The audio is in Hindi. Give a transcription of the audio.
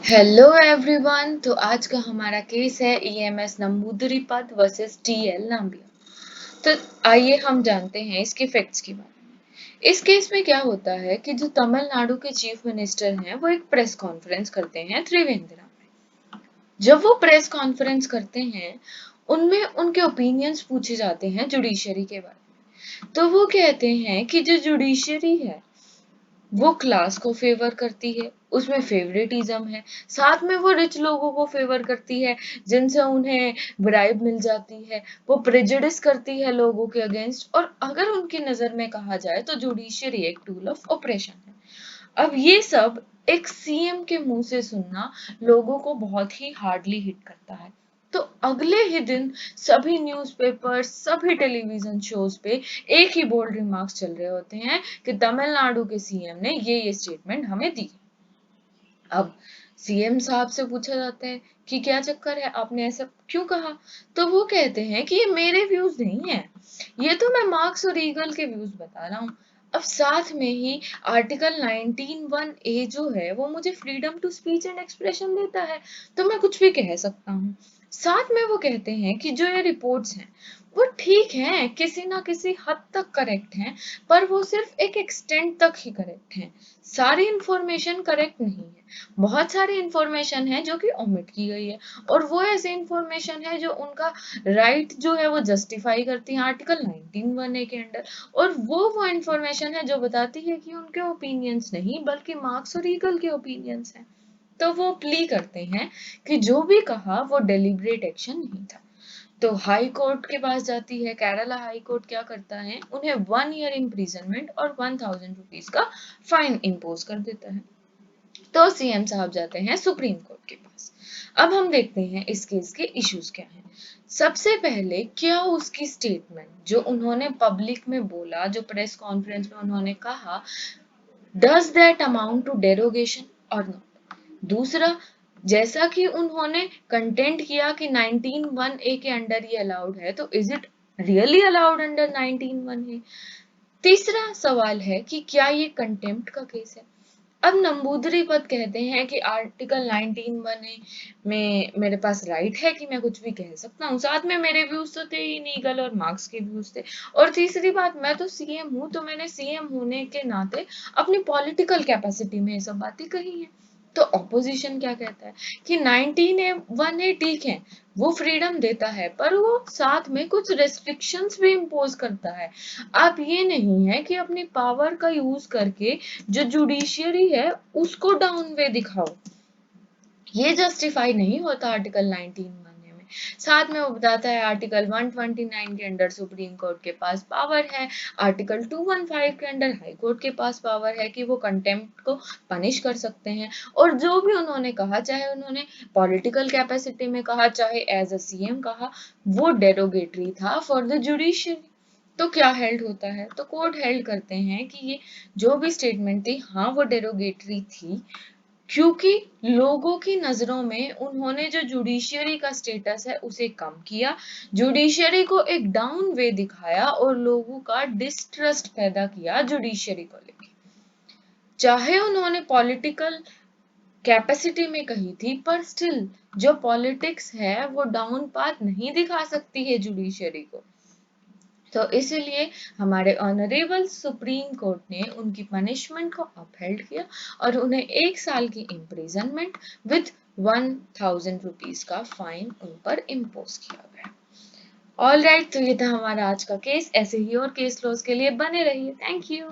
Hello everyone. तो आज का हमारा केस है ईएमएस नंबूदरी-पद वर्सेस टीएल नाम्बिया। तो आइए हम जानते हैं इसके फैक्ट्स के बारे में। इस केस में क्या होता है कि जो तमिलनाडु के चीफ मिनिस्टर हैं वो एक प्रेस कॉन्फ्रेंस करते हैं त्रिवेंद्रम में। जब वो प्रेस कॉन्फ्रेंस करते हैं उनमें उनके ओपिनियंस पूछे जाते हैं जुडिशरी के बारे में। तो वो कहते हैं कि जो जुडिशरी है वो क्लास को फेवर करती है, उसमें फेवरेटिज्म है, साथ में वो रिच लोगों को फेवर करती है जिनसे उन्हें ब्राइब मिल जाती है, वो प्रेजुडिस करती है लोगों के अगेंस्ट, और अगर उनकी नजर में कहा जाए तो जुडिशरी एक टूल ऑफ ऑपरेशन है। अब ये सब एक सीएम के मुंह से सुनना लोगों को बहुत ही हार्डली हिट करता है। तो अगले ही दिन सभी न्यूज़पेपर, सभी टेलीविजन शोज पे एक ही बोल्ड रिमार्क्स चल रहे होते हैं कि तमिलनाडु के सीएम ने ये स्टेटमेंट हमें दी। अब सीएम साहब से पूछा जाता है कि क्या चक्कर है, आपने ऐसा क्यों कहा? तो वो कहते हैं कि ये मेरे व्यूज नहीं है, ये तो मैं मार्क्स और ईगल के व्यूज बता रहा हूँ। अब साथ में ही आर्टिकल 19(1)(a जो है वो मुझे freedom to speech and expression देता है, तो मैं कुछ भी कह सकता हूँ। साथ में वो कहते हैं कि जो ये रिपोर्ट्स हैं वो ठीक हैं, किसी ना किसी हद तक करेक्ट हैं, पर वो सिर्फ एक एक्सटेंट तक ही करेक्ट हैं, सारी इंफॉर्मेशन करेक्ट नहीं है। बहुत सारी इंफॉर्मेशन है जो कि ओमिट की गई है, और वो ऐसी इंफॉर्मेशन है जो उनका राइट जो है वो जस्टिफाई करती है आर्टिकल 19(1)(a के अंडर, और वो इंफॉर्मेशन है जो बताती है कि उनके ओपिनियंस नहीं बल्कि मार्क्स और ईगल के ओपिनियंस हैं। तो वो प्ली करते हैं कि जो भी कहा वो डेलिब्रेट एक्शन नहीं था। तो हाई कोर्ट के पास जाती है, केरला हाई कोर्ट क्या करता है, उन्हें 1 ईयर इम्प्रिजनमेंट और 1000 रुपीज का फाइन इम्पोज कर देता है। तो सीएम साहब जाते हैं सुप्रीम कोर्ट के पास। अब हम देखते हैं इस केस के इश्यूज क्या हैं। सबसे पहले क्या उसकी स्टेटमेंट जो उन्होंने पब्लिक में बोला, जो प्रेस कॉन्फ्रेंस में उन्होंने कहा, does that amount to derogation or not? दूसरा, जैसा कि उन्होंने कंटेंट किया कि 19(1)(a के अंडर ये अलाउड है, तो is it really allowed under 19(1)(a? तीसरा सवाल है कि क्या ये कंटेम्प्ट का केस है? अब नंबूदरी पद कहते हैं कि आर्टिकल 19(1)(a में मेरे पास राइट है कि मैं कुछ भी कह सकता हूँ, साथ में मेरे व्यूज तो थे ही, नीगल और मार्क्स के व्यूज थे, और तीसरी बात, मैं तो सीएम हूँ, तो मैंने सीएम होने के नाते अपनी पॉलिटिकल कैपेसिटी में ये सब बातें कही हैं। तो ऑपोजिशन क्या कहता है कि 19(1)(a ठीक है, वो फ्रीडम देता है, पर वो साथ में कुछ रेस्ट्रिक्शंस भी इम्पोज करता है। आप ये नहीं है कि अपनी पावर का यूज करके जो जुडिशियरी है उसको डाउन वे दिखाओ, ये जस्टिफाई नहीं होता आर्टिकल 19(1)(a में। साथ में वो बताता है आर्टिकल 129 के अंडर सुप्रीम कोर्ट के पास पावर है, आर्टिकल 215 के अंडर हाई कोर्ट के पास पावर है कि वो कंटेम्प्ट को पनिश कर सकते हैं, और जो भी उन्होंने कहा, चाहे उन्होंने पॉलिटिकल कैपेसिटी में कहा चाहे एज अ सीएम कहा, वो डेरोगेटरी था फॉर द जुडिशियरी। तो क्या हेल्ड होता है, तो कोर्ट हेल्ड करते हैं कि ये जो भी स्टेटमेंट थी, हाँ वो डेरोगेटरी थी, क्योंकि लोगों की नजरों में उन्होंने जो जुडिशियरी का स्टेटस है उसे कम किया, जुडिशियरी को एक डाउन वे दिखाया और लोगों का डिस्ट्रस्ट पैदा किया जुडिशियरी को लेकर। चाहे उन्होंने पॉलिटिकल कैपेसिटी में कही थी, पर स्टिल जो पॉलिटिक्स है वो डाउन पाथ नहीं दिखा सकती है जुडिशियरी को। तो इसीलिए हमारे ऑनरेबल सुप्रीम कोर्ट ने उनकी पनिशमेंट को अपहेल्ड किया और उन्हें 1 साल की इम्प्रिजनमेंट विद 1000 रुपीज का फाइन उन पर इम्पोज किया गया। ऑल राइट, तो ये था हमारा आज का केस। ऐसे ही और केस लॉस के लिए बने रहिए। Thank you.